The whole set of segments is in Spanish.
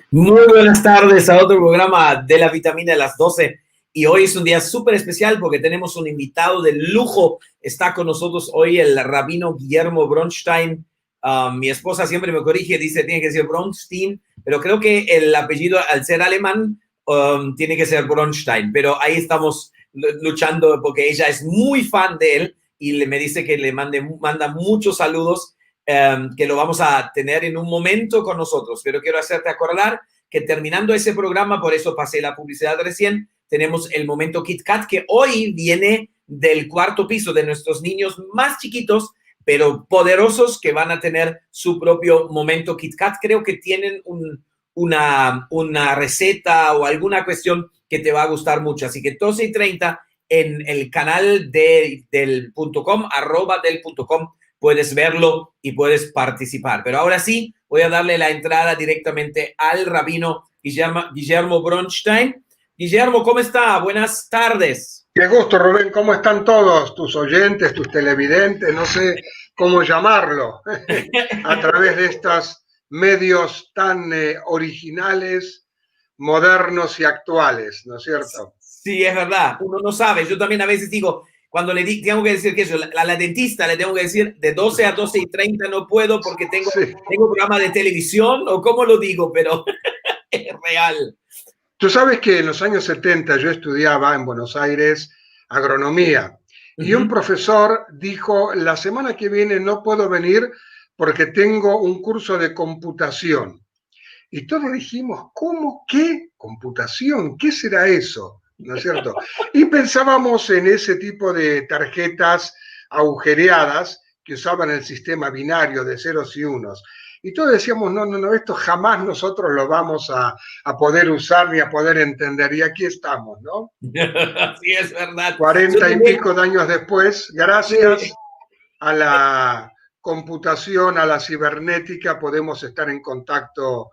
Muy buenas tardes a otro programa de la vitamina de las 12. Y hoy es un día súper especial porque tenemos un invitado de lujo. Está con nosotros hoy el rabino Guillermo Bronstein. Mi esposa siempre me corrige, dice tiene que ser Bronstein, pero creo que el apellido al ser alemán tiene que ser Bronstein. Pero ahí estamos luchando porque ella es muy fan de él y me dice que le manda muchos saludos. Que lo vamos a tener en un momento con nosotros, pero quiero hacerte acordar que terminando ese programa, por eso pasé la publicidad recién, tenemos el momento Kit Kat, que hoy viene del cuarto piso de nuestros niños más chiquitos, pero poderosos, que van a tener su propio momento Kit Kat. Creo que tienen una receta o alguna cuestión que te va a gustar mucho, así que 12:30 en el canal del .com, @del.com, puedes verlo y puedes participar. Pero ahora sí, voy a darle la entrada directamente al rabino Guillermo Bronstein. Guillermo, ¿cómo está? Buenas tardes. Qué gusto, Rubén. ¿Cómo están todos tus oyentes, tus televidentes? No sé cómo llamarlo, a través de estos medios tan originales, modernos y actuales, ¿no es cierto? Sí, es verdad. Uno no sabe. Yo también a veces digo, cuando tengo que decir que eso, a la dentista le tengo que decir de 12 a 12:30 no puedo porque Sí. tengo programa de televisión o cómo lo digo, pero es real. Tú sabes que en los años 70 yo estudiaba en Buenos Aires agronomía y un profesor dijo, la semana que viene no puedo venir porque tengo un curso de computación. Y todos dijimos, ¿cómo? ¿Qué? ¿Computación? ¿Qué será eso? ¿No es cierto? Y pensábamos en ese tipo de tarjetas agujereadas que usaban el sistema binario de ceros y unos. Y todos decíamos, no, esto jamás nosotros lo vamos a poder usar ni a poder entender. Y aquí estamos, ¿no? Sí, es verdad. Yo 40 y también, pico de años después, gracias sí, a la computación, a la cibernética, podemos estar en contacto,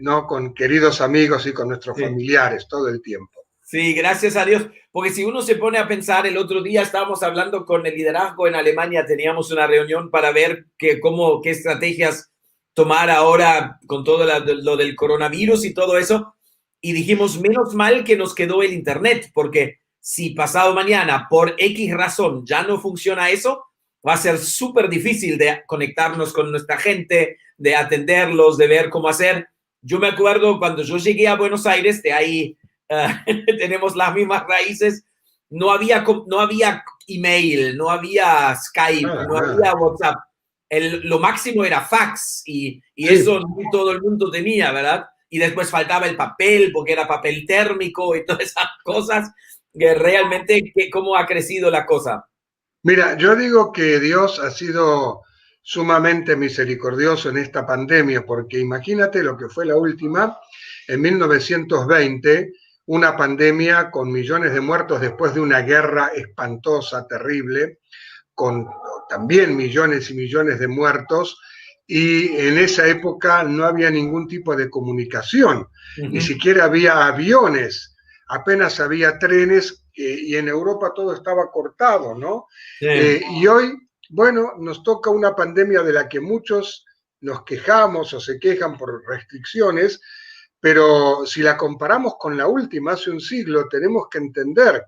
¿no?, con queridos amigos y con nuestros sí. familiares todo el tiempo. Sí, gracias a Dios. Porque si uno se pone a pensar, el otro día estábamos hablando con el liderazgo en Alemania, teníamos una reunión para ver qué estrategias tomar ahora con todo lo del coronavirus y todo eso. Y dijimos, menos mal que nos quedó el Internet, porque si pasado mañana por X razón ya no funciona eso, va a ser súper difícil de conectarnos con nuestra gente, de atenderlos, de ver cómo hacer. Yo me acuerdo cuando yo llegué a Buenos Aires, de ahí tenemos las mismas raíces. No había email, no había Skype, Nada, no había nada. WhatsApp. Lo máximo era fax y Sí, eso no todo el mundo tenía, ¿verdad? Y después faltaba el papel porque era papel térmico y todas esas cosas que realmente cómo ha crecido la cosa. mira, yo digo que Dios ha sido sumamente misericordioso en esta pandemia, porque imagínate lo que fue la última, en 1920, una pandemia con millones de muertos después de una guerra espantosa, terrible, con también millones y millones de muertos, y en esa época no había ningún tipo de comunicación, Uh ni -huh. siquiera había aviones, apenas había trenes, y en Europa todo estaba cortado, ¿no? Sí. Y hoy, bueno, nos toca una pandemia de la que muchos nos quejamos o se quejan por restricciones, pero si la comparamos con la última, hace un siglo, tenemos que entender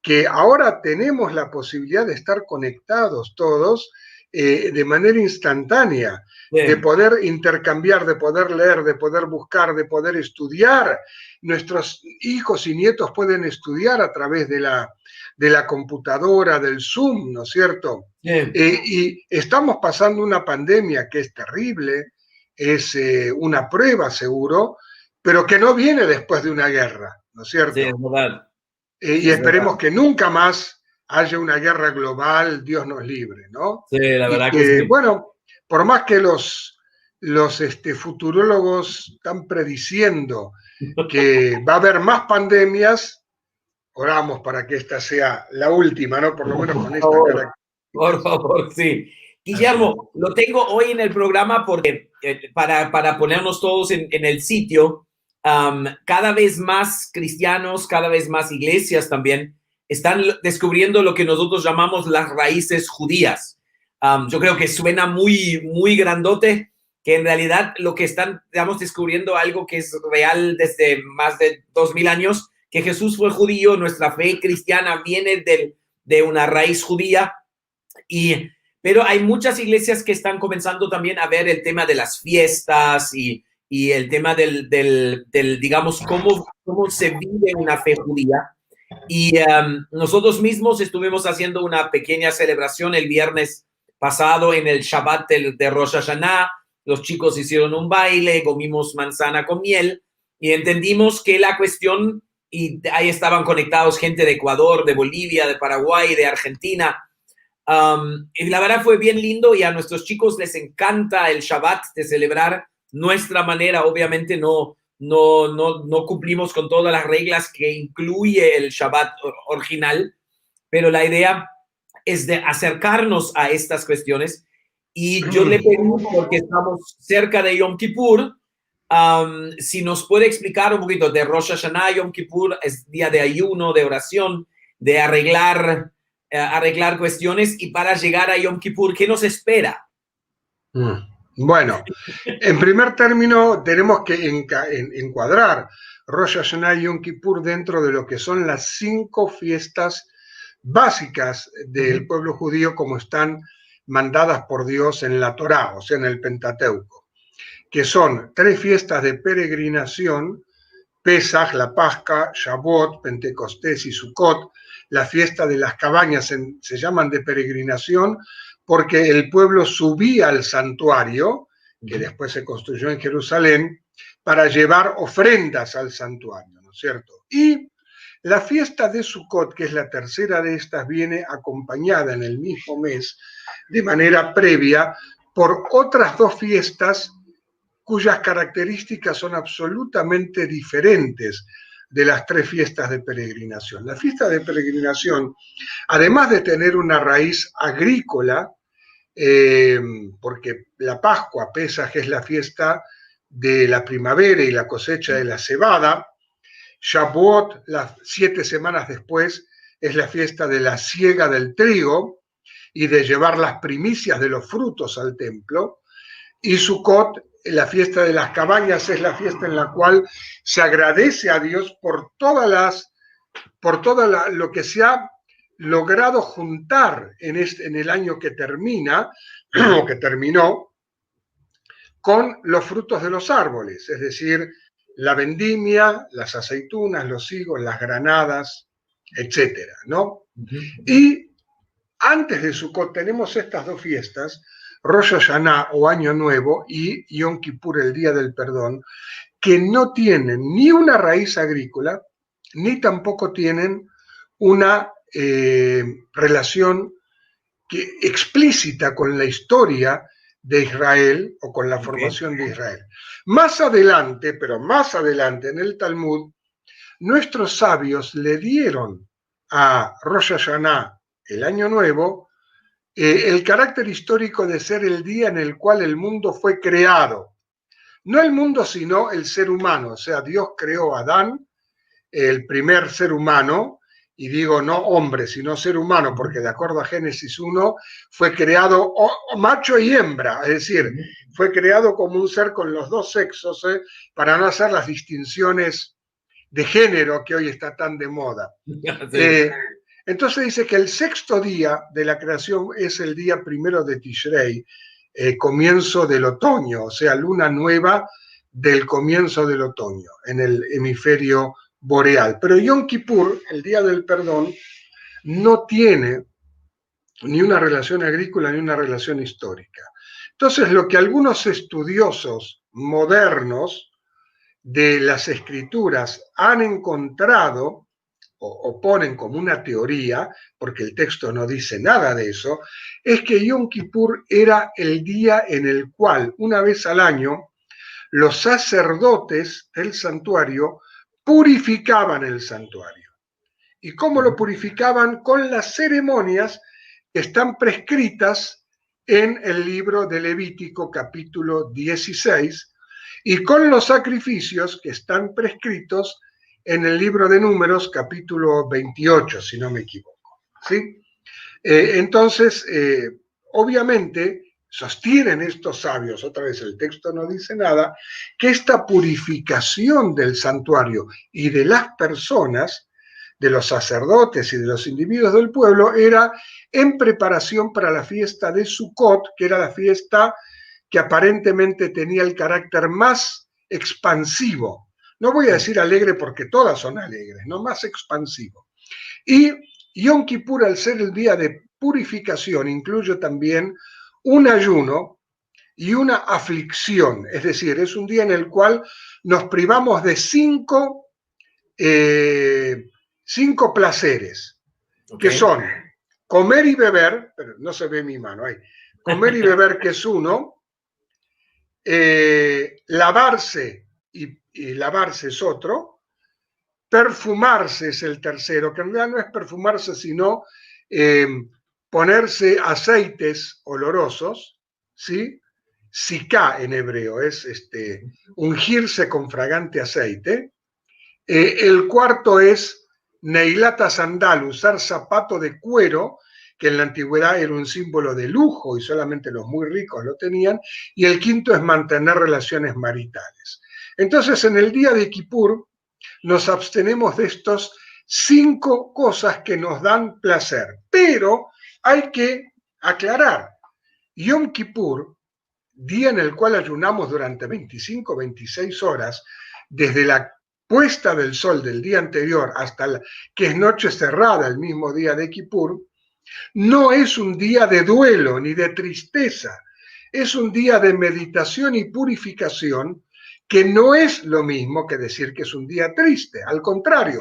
que ahora tenemos la posibilidad de estar conectados todos, de manera instantánea, de Sí. poder intercambiar, de poder leer, de poder buscar, de poder estudiar. Nuestros hijos y nietos pueden estudiar a través de la computadora, del Zoom, ¿no es cierto? Sí. Y estamos pasando una pandemia que es terrible, es una prueba seguro, pero que no viene después de una guerra, ¿no es Sí, es cierto? verdad. Y Es verdad. esperemos que nunca más haya una guerra global, Dios nos libre, ¿no? Sí, la Y verdad que que, sí. bueno, por más que los futurólogos están prediciendo que va a haber más pandemias, oramos para que esta sea la última, ¿no? Por lo menos Por con estas favor, por características. favor, sí. Así es. Guillermo, lo tengo hoy en el programa porque para ponernos todos en el sitio, cada vez más cristianos, cada vez más iglesias también están descubriendo lo que nosotros llamamos las raíces judías. Yo creo que suena muy, muy grandote, que en realidad lo que están, digamos, descubriendo algo que es real desde más de 2000 años, que Jesús fue judío, nuestra fe cristiana viene de una raíz judía, pero hay muchas iglesias que están comenzando también a ver el tema de las fiestas y el tema digamos, cómo se vive una fe judía. Y nosotros mismos estuvimos haciendo una pequeña celebración el viernes pasado en el Shabbat de Rosh Hashanah. Los chicos hicieron un baile, comimos manzana con miel y entendimos que la cuestión, y ahí estaban conectados gente de Ecuador, de Bolivia, de Paraguay, de Argentina. Y la verdad fue bien lindo y a nuestros chicos les encanta el Shabbat, de celebrar nuestra manera. Obviamente no cumplimos con todas las reglas que incluye el Shabbat original, pero la idea es de acercarnos a estas cuestiones. Y yo le pedí, porque estamos cerca de Yom Kippur, si nos puede explicar un poquito de Rosh Hashanah. Yom Kippur es día de ayuno, de oración, de arreglar cuestiones, y para llegar a Yom Kippur, ¿qué nos espera? Bueno, en primer término tenemos que encuadrar Rosh Hashanah y Yom Kippur dentro de lo que son las 5 fiestas básicas del pueblo judío como están mandadas por Dios en la Torá, o sea, en el Pentateuco, que son 3 fiestas de peregrinación: Pesaj, la Pascua, Shavuot, Pentecostés y Sukkot. La fiesta de las cabañas se llaman de peregrinación porque el pueblo subía al santuario, que después se construyó en Jerusalén, para llevar ofrendas al santuario, ¿no es cierto? Y la fiesta de Sukkot, que es la tercera de estas, viene acompañada en el mismo mes, de manera previa, por otras 2 fiestas cuyas características son absolutamente diferentes de las 3 fiestas de peregrinación. La fiesta de peregrinación, además de tener una raíz agrícola, porque la Pascua, Pesaj, es la fiesta de la primavera y la cosecha de la cebada. Shavuot, las 7 semanas después, es la fiesta de la siega del trigo y de llevar las primicias de los frutos al templo. Y Sukkot, la fiesta de las cabañas, es la fiesta en la cual se agradece a Dios por todo lo que se ha logrado juntar en el año que termina, o que terminó, con los frutos de los árboles, es decir, la vendimia, las aceitunas, los higos, las granadas, etcétera, ¿no? Y antes de Sukkot tenemos estas 2 fiestas, Rosh Hashanah o Año Nuevo y Yom Kippur, el Día del Perdón, que no tienen ni una raíz agrícola, ni tampoco tienen una relación explícita con la historia de Israel o con la formación de Israel. Más adelante, pero más adelante en el Talmud, nuestros sabios le dieron a Rosh Hashanah, el Año Nuevo, el carácter histórico de ser el día en el cual el mundo fue creado. No el mundo, sino el ser humano. O sea, Dios creó a Adán, el primer ser humano, y digo no hombre, sino ser humano, porque de acuerdo a Génesis 1, fue creado macho y hembra, es decir, fue creado como un ser con los 2 sexos, para no hacer las distinciones de género que hoy está tan de moda. Sí. Entonces dice que el 6º día de la creación es el día 1 de Tishrei, comienzo del otoño, o sea, luna nueva del comienzo del otoño, en el hemisferio boreal. Pero Yom Kippur, el Día del Perdón, no tiene ni una relación agrícola ni una relación histórica. Entonces, lo que algunos estudiosos modernos de las escrituras han encontrado o ponen como una teoría, porque el texto no dice nada de eso, es que Yom Kippur era el día en el cual, una vez al año, los sacerdotes del santuario purificaban el santuario. ¿Y cómo lo purificaban? Con las ceremonias que están prescritas en el libro de Levítico, capítulo 16, y con los sacrificios que están prescritos en el libro de Números, capítulo 28, si no me equivoco. ¿Sí? Entonces, obviamente, sostienen estos sabios, otra vez el texto no dice nada, que esta purificación del santuario y de las personas, de los sacerdotes y de los individuos del pueblo, era en preparación para la fiesta de Sukkot, que era la fiesta que aparentemente tenía el carácter más expansivo. No voy a decir alegre porque todas son alegres, no, más expansivo. Y Yom Kippur, al ser el día de purificación, incluye también un ayuno y una aflicción, es decir, es un día en el cual nos privamos de cinco placeres, que son comer y beber, pero no se ve mi mano ahí, comer y beber, que es uno, lavarse y lavarse es otro, perfumarse es el tercero, que en realidad no es perfumarse, sino ponerse aceites olorosos, ¿sí? Siká en hebreo, es ungirse con fragante aceite. El cuarto es neilata sandal, usar zapato de cuero, que en la antigüedad era un símbolo de lujo y solamente los muy ricos lo tenían. Y el quinto es mantener relaciones maritales. Entonces, en el día de Kippur nos abstenemos de estos 5 cosas que nos dan placer. Pero hay que aclarar, Yom Kippur, día en el cual ayunamos durante 25, 26 horas, desde la puesta del sol del día anterior hasta que es noche cerrada el mismo día de Kippur, no es un día de duelo ni de tristeza, es un día de meditación y purificación, que no es lo mismo que decir que es un día triste, al contrario,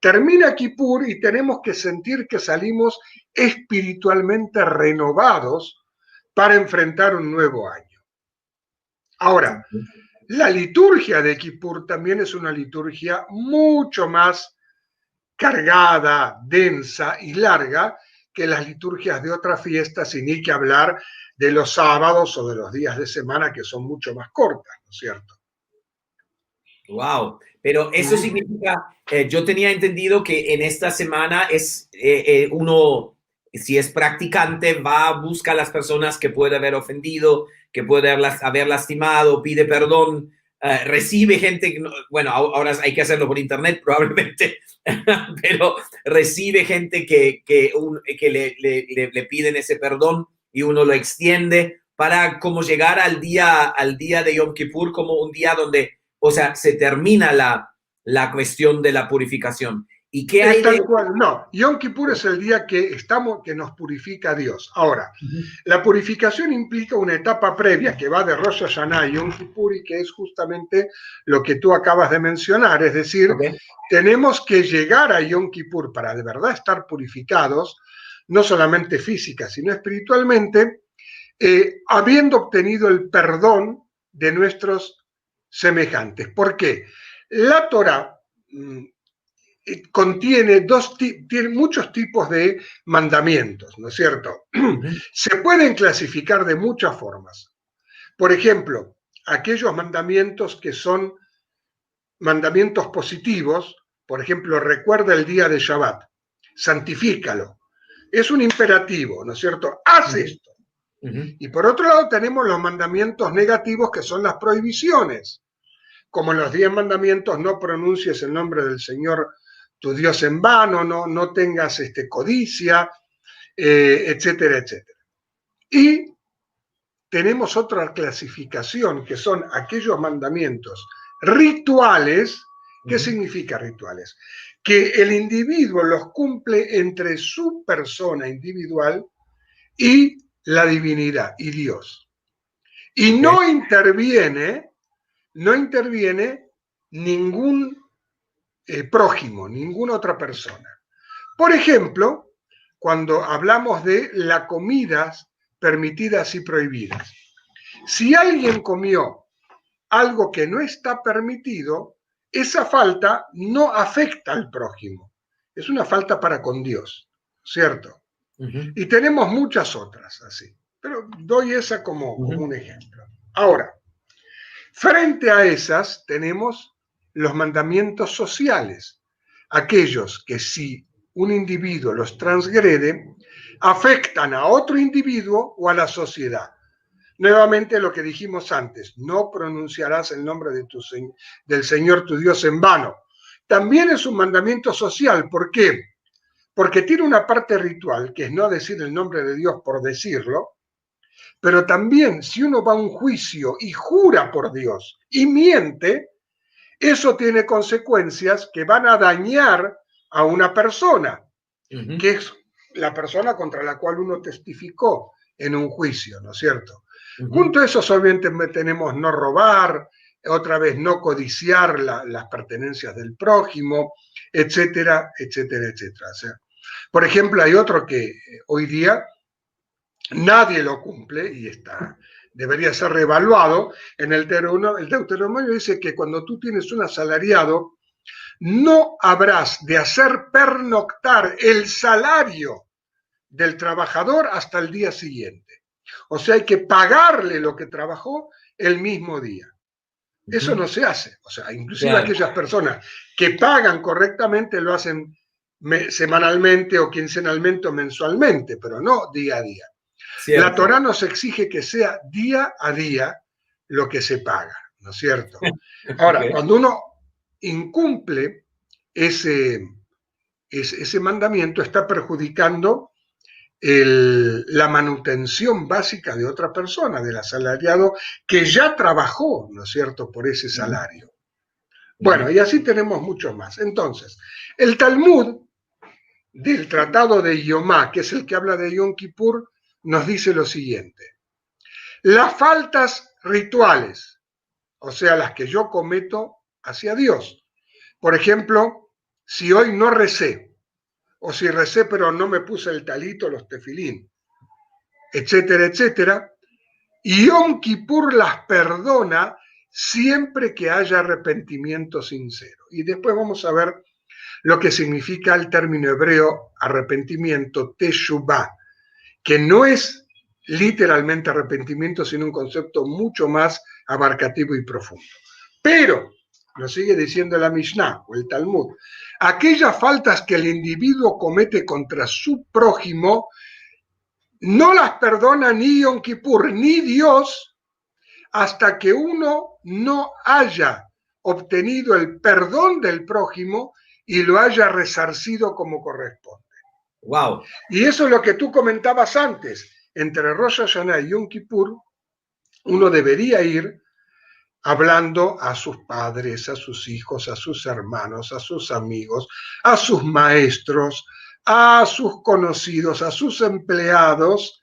termina Kippur y tenemos que sentir que salimos espiritualmente renovados para enfrentar un nuevo año. Ahora, la liturgia de Kippur también es una liturgia mucho más cargada, densa y larga que las liturgias de otras fiestas, y ni que hablar de los sábados o de los días de semana, que son mucho más cortas, ¿no es cierto? Wow, pero eso significa, yo tenía entendido que en esta semana es uno, si es practicante, va, busca a las personas que puede haber ofendido, que puede haber lastimado, pide perdón, recibe gente, bueno, ahora hay que hacerlo por internet probablemente, pero recibe gente que le piden ese perdón y uno lo extiende para como llegar al día de Yom Kippur como un día donde, o sea, se termina la cuestión de la purificación. ¿Y qué hay tal cual? No, Yom Kippur es el día que nos purifica Dios. Ahora, la purificación implica una etapa previa que va de Rosh Hashanah a Yom Kippur, y que es justamente lo que tú acabas de mencionar. Es decir, tenemos que llegar a Yom Kippur para de verdad estar purificados, no solamente física, sino espiritualmente, habiendo obtenido el perdón de nuestros semejantes. ¿Por qué? La Torá contiene tiene muchos tipos de mandamientos, ¿no es cierto? Se pueden clasificar de muchas formas. Por ejemplo, aquellos mandamientos que son mandamientos positivos, por ejemplo, recuerda el día de Shabbat, santifícalo. Es un imperativo, ¿no es cierto? Haz esto. Y por otro lado tenemos los mandamientos negativos, que son las prohibiciones. Como en los 10 mandamientos, no pronuncies el nombre del Señor tu Dios en vano, no tengas codicia, etcétera, etcétera. Y tenemos otra clasificación, que son aquellos mandamientos rituales. ¿Qué significa rituales? Que el individuo los cumple entre su persona individual y la divinidad y Dios. Y no interviene ningún prójimo, ninguna otra persona. Por ejemplo, cuando hablamos de las comidas permitidas y prohibidas. Si alguien comió algo que no está permitido, esa falta no afecta al prójimo. Es una falta para con Dios, ¿cierto? Y tenemos muchas otras así, pero doy esa como un ejemplo. Ahora, frente a esas tenemos los mandamientos sociales, aquellos que si un individuo los transgrede, afectan a otro individuo o a la sociedad. Nuevamente lo que dijimos antes, no pronunciarás el nombre del Señor tu Dios en vano. También es un mandamiento social. ¿Por qué? Porque tiene una parte ritual, que es no decir el nombre de Dios por decirlo, pero también si uno va a un juicio y jura por Dios y miente, eso tiene consecuencias que van a dañar a una persona, que es la persona contra la cual uno testificó en un juicio, ¿no es cierto? Junto a eso obviamente tenemos no robar, otra vez no codiciar las pertenencias del prójimo, etcétera, etcétera, etcétera. O sea, por ejemplo, hay otro que hoy día nadie lo cumple y debería ser reevaluado. En el Deuteronomio dice que cuando tú tienes un asalariado, no habrás de hacer pernoctar el salario del trabajador hasta el día siguiente. O sea, hay que pagarle lo que trabajó el mismo día. Eso no se hace. O sea, inclusive aquellas personas que pagan correctamente lo hacen semanalmente o quincenalmente o mensualmente, pero no día a día. Cierto. La Torá nos exige que sea día a día lo que se paga, ¿no es cierto? Ahora, cuando uno incumple ese mandamiento, está perjudicando la manutención básica de otra persona, del asalariado que ya trabajó, ¿no es cierto?, por ese salario. Bueno, y así tenemos mucho más. Entonces, el Talmud del Tratado de Yomá, que es el que habla de Yom Kippur, nos dice lo siguiente: las faltas rituales, o sea, las que yo cometo hacia Dios. Por ejemplo, si hoy no recé, o si recé pero no me puse el talito, los tefilín, etcétera, etcétera, y Yom Kippur las perdona siempre que haya arrepentimiento sincero. Y después vamos a ver lo que significa el término hebreo arrepentimiento, teshuvah, que no es literalmente arrepentimiento, sino un concepto mucho más abarcativo y profundo. Pero, lo sigue diciendo la Mishnah o el Talmud, aquellas faltas que el individuo comete contra su prójimo no las perdona ni Yom Kippur ni Dios hasta que uno no haya obtenido el perdón del prójimo y lo haya resarcido como corresponde. Wow. Y eso es lo que tú comentabas antes. Entre Rosh Hashanah y Yom Kippur, uno debería ir hablando a sus padres, a sus hijos, a sus hermanos, a sus amigos, a sus maestros, a sus conocidos, a sus empleados,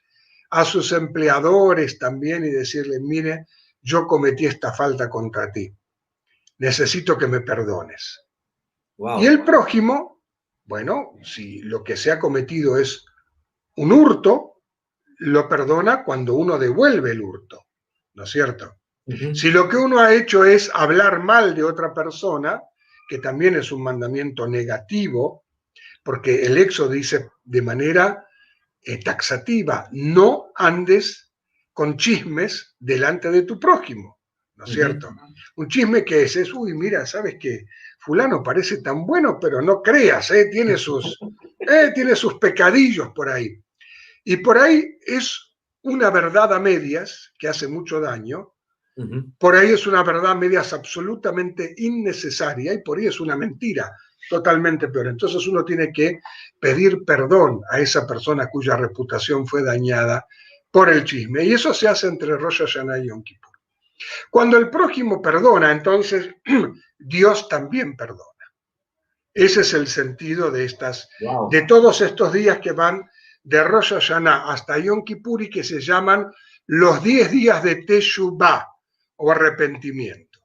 a sus empleadores también, y decirle: mire, yo cometí esta falta contra ti, necesito que me perdones. Wow. Y el prójimo, bueno, si lo que se ha cometido es un hurto, lo perdona cuando uno devuelve el hurto, ¿no es cierto? Si lo que uno ha hecho es hablar mal de otra persona, que también es un mandamiento negativo, porque el Éxodo dice de manera taxativa: no andes con chismes delante de tu prójimo, ¿no es cierto? Un chisme que es, uy, mira, ¿sabes qué? Fulano parece tan bueno, pero no creas, tiene sus pecadillos por ahí. Y por ahí es una verdad a medias que hace mucho daño. Por ahí es una verdad a medias absolutamente innecesaria, y por ahí es una mentira totalmente peor. Entonces uno tiene que pedir perdón a esa persona cuya reputación fue dañada por el chisme. Y eso se hace entre Rosh Hashanah y Yom Kippur. Cuando el prójimo perdona, entonces Dios también perdona. Ese es el sentido de todos estos días que van de Rosh Hashanah hasta Yom Kippur, y que se llaman los 10 días de Teshuvah, o arrepentimiento.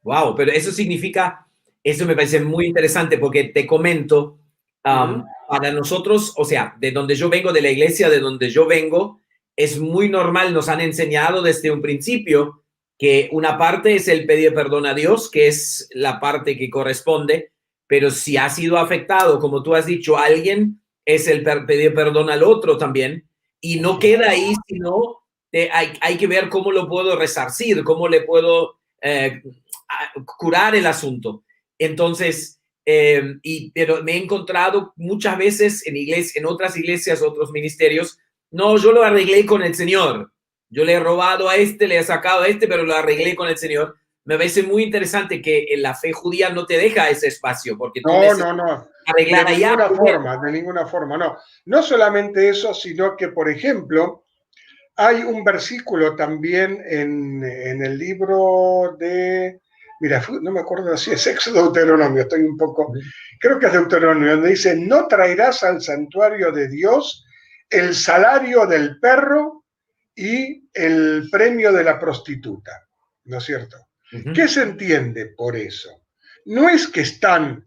Wow, pero eso significa, eso me parece muy interesante, porque te comento, para nosotros, o sea, de donde yo vengo, de la iglesia de donde yo vengo, es muy normal, nos han enseñado desde un principio que una parte es el pedir perdón a Dios, que es la parte que corresponde, pero si ha sido afectado, como tú has dicho, alguien, es el pedir perdón al otro también, y no queda ahí, sino hay que ver cómo lo puedo resarcir, cómo le puedo curar el asunto. Entonces, pero me he encontrado muchas veces en otras iglesias, otros ministerios, No, yo lo arreglé con el Señor. Yo le he robado a este, le he sacado a este, pero lo arreglé con el Señor. Me parece muy interesante que en la fe judía no te deja ese espacio, porque tú No, necesitas no, no, arreglar allá primero. de ninguna forma, no. No solamente eso, sino que, por ejemplo, hay un versículo también en el libro de, mira, no me acuerdo si es Éxodo o Deuteronomio, estoy un poco, creo que es Deuteronomio, donde dice, no traerás al santuario de Dios el salario del perro y el premio de la prostituta, ¿no es cierto? ¿Qué se entiende por eso? No es que están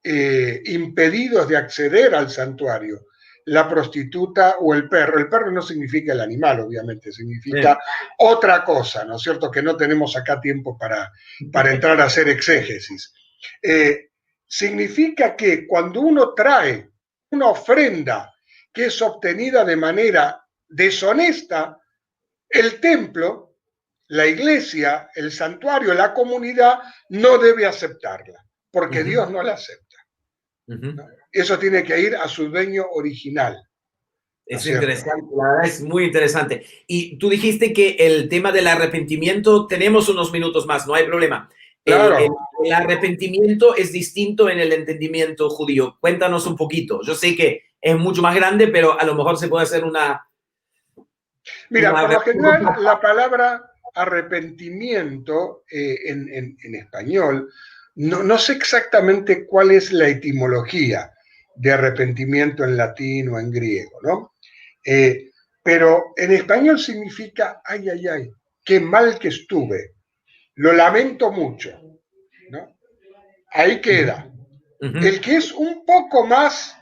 impedidos de acceder al santuario, la prostituta o el perro. El perro no significa el animal, obviamente, significa otra cosa, ¿no es cierto? Que no tenemos acá tiempo para entrar a hacer exégesis. Significa que cuando uno trae una ofrenda que es obtenida de manera deshonesta, el templo, la iglesia, el santuario, la comunidad no debe aceptarla, porque Dios no la acepta. ¿No? Eso tiene que ir a su dueño original. Es interesante, la verdad es muy interesante. Y tú dijiste que el tema del arrepentimiento, tenemos unos minutos más, no hay problema. Claro. El arrepentimiento es distinto en el entendimiento judío. Cuéntanos un poquito. Yo sé que es mucho más grande, pero a lo mejor se puede hacer una... Mira, por lo general, la palabra arrepentimiento en español, no sé exactamente cuál es la etimología de arrepentimiento en latín o en griego, ¿no? Pero en español significa, ay, ay, ay, qué mal que estuve, lo lamento mucho, ¿no? Ahí queda. El que es un poco más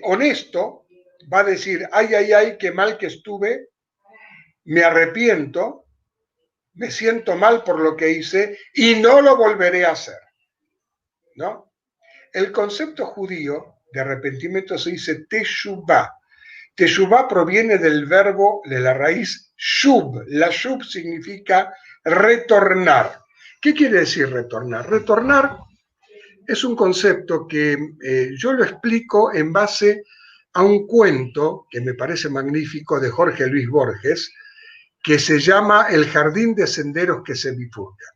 honesto va a decir, ay, ay, ay, qué mal que estuve, me arrepiento, me siento mal por lo que hice y no lo volveré a hacer, ¿no? El concepto judío de arrepentimiento se dice teshuvah. Teshuvah proviene del verbo, de la raíz shub. La shub significa retornar. ¿Qué quiere decir retornar? Retornar es un concepto que yo lo explico en base a un cuento que me parece magnífico de Jorge Luis Borges, que se llama El jardín de senderos que se bifurcan.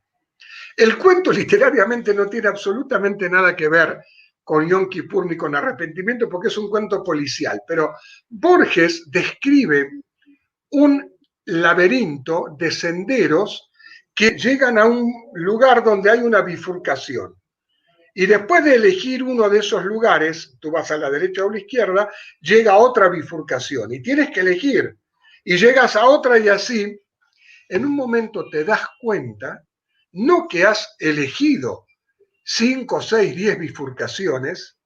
El cuento literariamente no tiene absolutamente nada que ver con Yom Kippur ni con arrepentimiento, porque es un cuento policial, pero Borges describe un laberinto de senderos que llegan a un lugar donde hay una bifurcación. Y después de elegir uno de esos lugares, tú vas a la derecha o a la izquierda, llega a otra bifurcación y tienes que elegir. Y llegas a otra y así, en un momento te das cuenta, no que has elegido 5, 6, 10 bifurcaciones,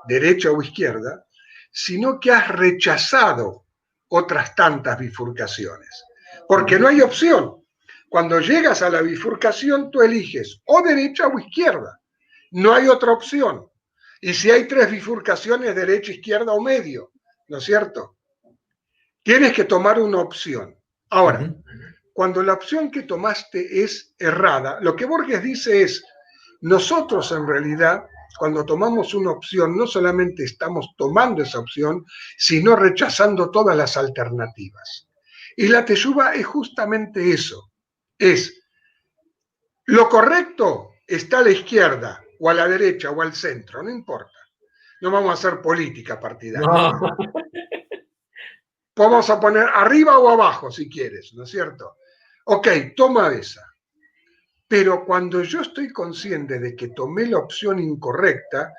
derecha o izquierda, sino que has rechazado otras tantas bifurcaciones. Porque no hay opción. Cuando llegas a la bifurcación, tú eliges o derecha o izquierda. No hay otra opción. Y si hay 3 bifurcaciones, derecha, izquierda o medio, ¿no es cierto? Tienes que tomar una opción. Ahora, cuando la opción que tomaste es errada, lo que Borges dice es, nosotros en realidad, cuando tomamos una opción, no solamente estamos tomando esa opción, sino rechazando todas las alternativas. Y la teshuvah es justamente eso. Es, lo correcto está a la izquierda, o a la derecha, o al centro, no importa. No vamos a hacer política partidaria. No. Vamos a poner arriba o abajo, si quieres, ¿no es cierto? Ok, toma esa. Pero cuando yo estoy consciente de que tomé la opción incorrecta,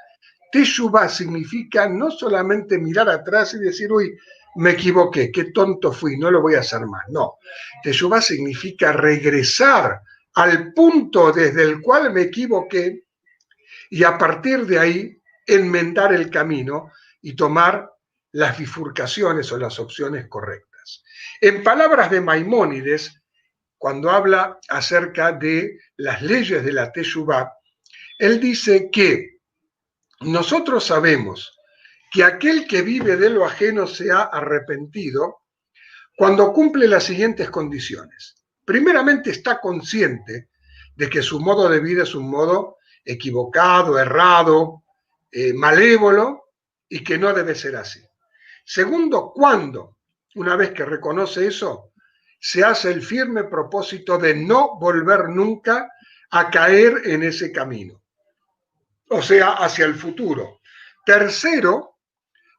teshuvah significa no solamente mirar atrás y decir, uy, me equivoqué, qué tonto fui, no lo voy a hacer más. No, teshuvah significa regresar al punto desde el cual me equivoqué y a partir de ahí enmendar el camino y tomar las bifurcaciones o las opciones correctas. En palabras de Maimónides, cuando habla acerca de las leyes de la teshuvah, él dice que nosotros sabemos que aquel que vive de lo ajeno se ha arrepentido cuando cumple las siguientes condiciones. Primeramente, está consciente de que su modo de vida es un modo equivocado, errado, malévolo y que no debe ser así. Segundo, ¿cuándo? una vez que reconoce eso, se hace el firme propósito de no volver nunca a caer en ese camino, o sea, hacia el futuro. Tercero,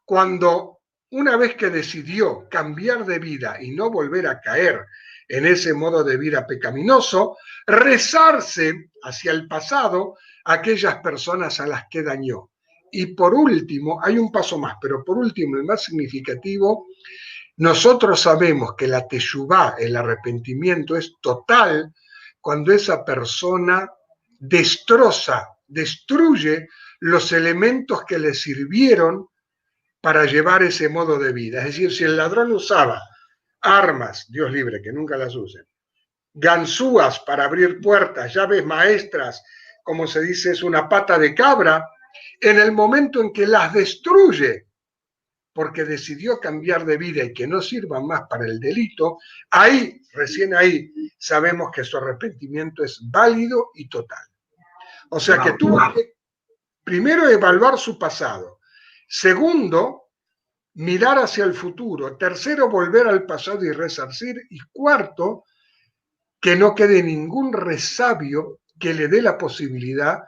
cuando una vez que decidió cambiar de vida y no volver a caer en ese modo de vida pecaminoso, rezarse hacia el pasado a aquellas personas a las que dañó. Y por último, hay un paso más, pero por último y más significativo, nosotros sabemos que la teshuvá, el arrepentimiento, es total cuando esa persona destruye los elementos que le sirvieron para llevar ese modo de vida. Es decir, si el ladrón usaba armas, Dios libre, que nunca las usen, ganzúas para abrir puertas, llaves maestras, como se dice, es una pata de cabra, en el momento en que las destruye, porque decidió cambiar de vida y que no sirvan más para el delito, ahí, recién ahí, sabemos que su arrepentimiento es válido y total. O sea que tuvo que, primero, evaluar su pasado. Segundo, mirar hacia el futuro. Tercero, volver al pasado y resarcir. Y cuarto, que no quede ningún resabio que le dé la posibilidad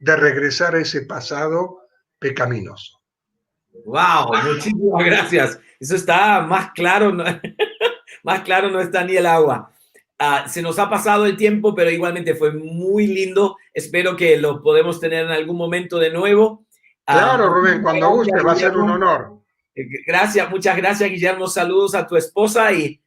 de regresar a ese pasado pecaminoso. Wow, muchísimas gracias. Eso está más claro, ¿no? Más claro no está ni el agua. Se nos ha pasado el tiempo, pero igualmente fue muy lindo. Espero que lo podemos tener en algún momento de nuevo. Claro, Rubén, cuando guste, va a ser un honor. Gracias, muchas gracias, Guillermo. Saludos a tu esposa y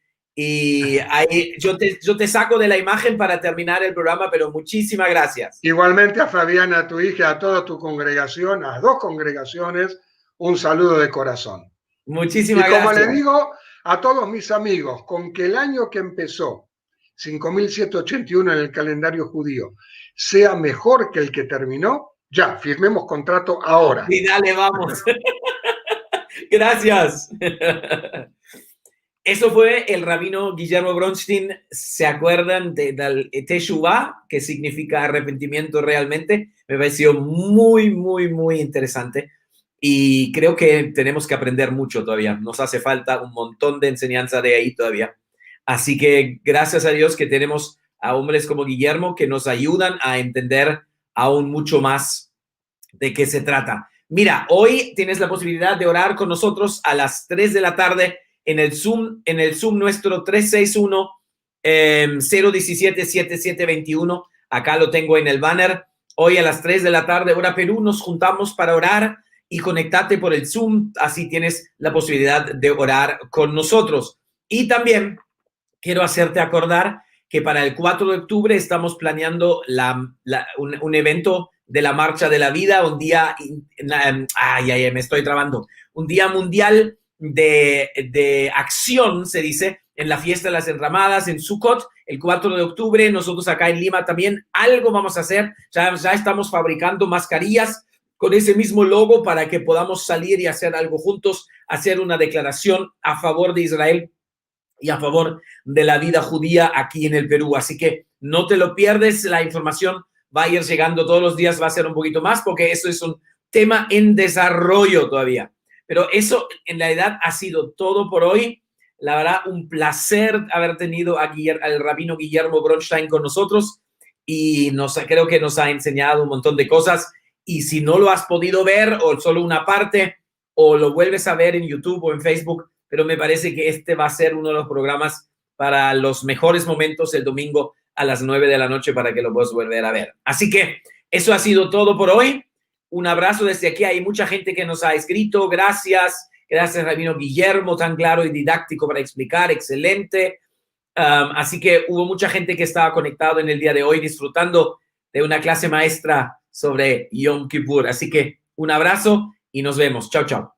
ahí yo te saco de la imagen para terminar el programa, pero muchísimas gracias. Igualmente a Fabiana, a tu hija, a toda tu congregación, a las dos congregaciones, un saludo de corazón. Muchísimas gracias. Y como le digo a todos mis amigos, con que el año que empezó, 5781 en el calendario judío, sea mejor que el que terminó, ya, firmemos contrato ahora. Y dale, vamos. Gracias. Eso fue el rabino Guillermo Bronstein. ¿Se acuerdan del Teshuvah, que significa arrepentimiento realmente? Me pareció muy, muy, muy interesante. Y creo que tenemos que aprender mucho todavía. Nos hace falta un montón de enseñanza de ahí todavía. Así que gracias a Dios que tenemos a hombres como Guillermo que nos ayudan a entender aún mucho más de qué se trata. Mira, hoy tienes la posibilidad de orar con nosotros a las 3 de la tarde en el Zoom nuestro 361-017-7721. Acá lo tengo en el banner. Hoy a las 3 de la tarde, hora Perú, nos juntamos para orar y conectate por el Zoom. Así tienes la posibilidad de orar con nosotros. Y también quiero hacerte acordar que para el 4 de octubre estamos planeando un evento de la Marcha de la Vida, un día, me estoy trabando, un día mundial de acción, se dice, en la fiesta de las enramadas, en Sukkot, el 4 de octubre. Nosotros acá en Lima también algo vamos a hacer. Ya estamos fabricando mascarillas con ese mismo logo para que podamos salir y hacer algo juntos, hacer una declaración a favor de Israel y a favor de la vida judía aquí en el Perú. Así que no te lo pierdes, la información va a ir llegando todos los días, va a ser un poquito más, porque eso es un tema en desarrollo todavía. Pero eso en realidad ha sido todo por hoy. La verdad, un placer haber tenido al rabino Guillermo Bronstein con nosotros y creo que nos ha enseñado un montón de cosas. Y si no lo has podido ver o solo una parte, o lo vuelves a ver en YouTube o en Facebook, pero me parece que este va a ser uno de los programas para los mejores momentos el domingo a las 9 de la noche para que lo puedas volver a ver. Así que eso ha sido todo por hoy. Un abrazo desde aquí. Hay mucha gente que nos ha escrito. Gracias. Gracias, rabino Guillermo, tan claro y didáctico para explicar. Excelente. Así que hubo mucha gente que estaba conectado en el día de hoy disfrutando de una clase maestra sobre Yom Kippur. Así que un abrazo y nos vemos. Chao, chao.